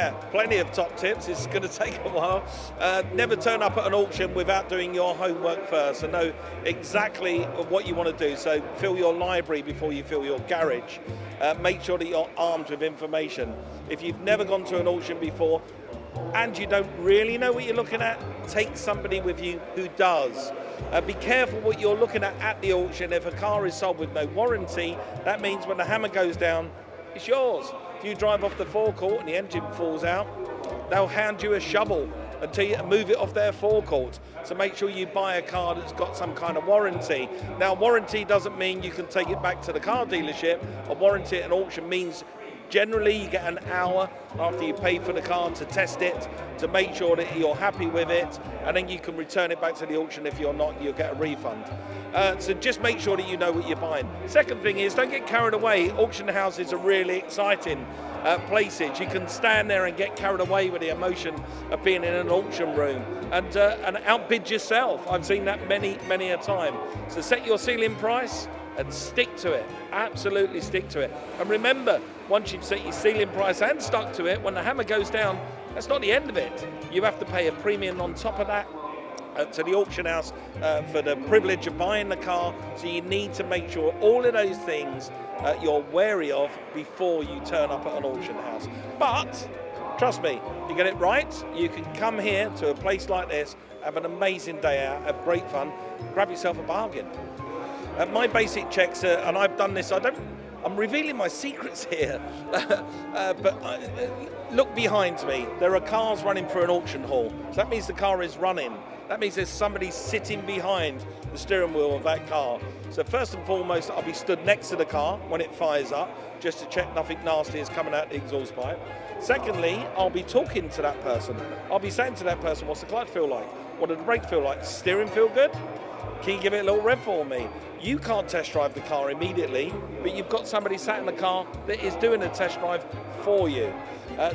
Yeah, plenty of top tips. It's going to take a while. Never turn up at an auction without doing your homework first and know exactly what you want to do. So fill your library before you fill your garage. Make sure that you're armed with information. If you've never gone to an auction before and you don't really know what you're looking at, take somebody with you who does. Be careful what you're looking at the auction. If a car is sold with no warranty, that means when the hammer goes down, it's yours. If you drive off the forecourt and the engine falls out, they'll hand you a shovel until you move it off their forecourt. So make sure you buy a car that's got some kind of warranty. Now, warranty doesn't mean you can take it back to the car dealership. A warranty at an auction means generally you get an hour after you pay for the car to test it, to make sure that you're happy with it, and then you can return it back to the auction. If you're not, you'll get a refund. So just make sure that you know what you're buying. Second thing is, don't get carried away. Auction houses are really exciting places. You can stand there and get carried away with the emotion of being in an auction room and outbid yourself. I've seen that many a time. So set your ceiling price and stick to it. Absolutely stick to it. And remember, once you've set your ceiling price and stuck to it, when the hammer goes down, that's not the end of it. You have to pay a premium on top of that to the auction house for the privilege of buying the car. So you need to make sure all of those things you're wary of before you turn up at an auction house. But trust me, you get it right, you can come here to a place like this, have an amazing day out, have great fun, grab yourself a bargain. My basic checks, and I've done this, I'm revealing my secrets here, but look behind me. There are cars running through an auction hall. So that means the car is running. That means there's somebody sitting behind the steering wheel of that car. So first and foremost, I'll be stood next to the car when it fires up, just to check nothing nasty is coming out the exhaust pipe. Secondly, I'll be talking to that person. I'll be saying to that person, what's the clutch feel like? What do the brakes feel like? Steering feel good? Can you give it a little rev for me? You can't test drive the car immediately, but you've got somebody sat in the car that is doing a test drive for you.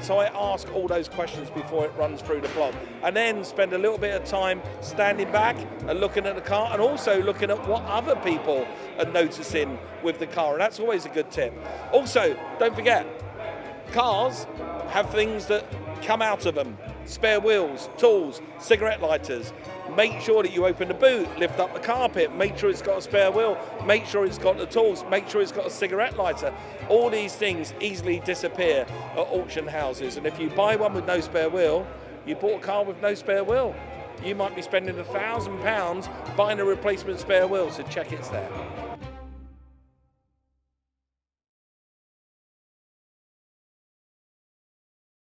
So I ask all those questions before it runs through the block, and then spend a little bit of time standing back and looking at the car, and also looking at what other people are noticing with the car, and that's always a good tip. Also, don't forget, cars have things that come out of them. Spare wheels, tools, cigarette lighters. Make sure that you open the boot, lift up the carpet, make sure it's got a spare wheel, make sure it's got the tools, make sure it's got a cigarette lighter. All these things easily disappear at auction houses, and if you buy one with no spare wheel, you bought a car with no spare wheel. You might be spending £1,000 buying a replacement spare wheel, so check it's there.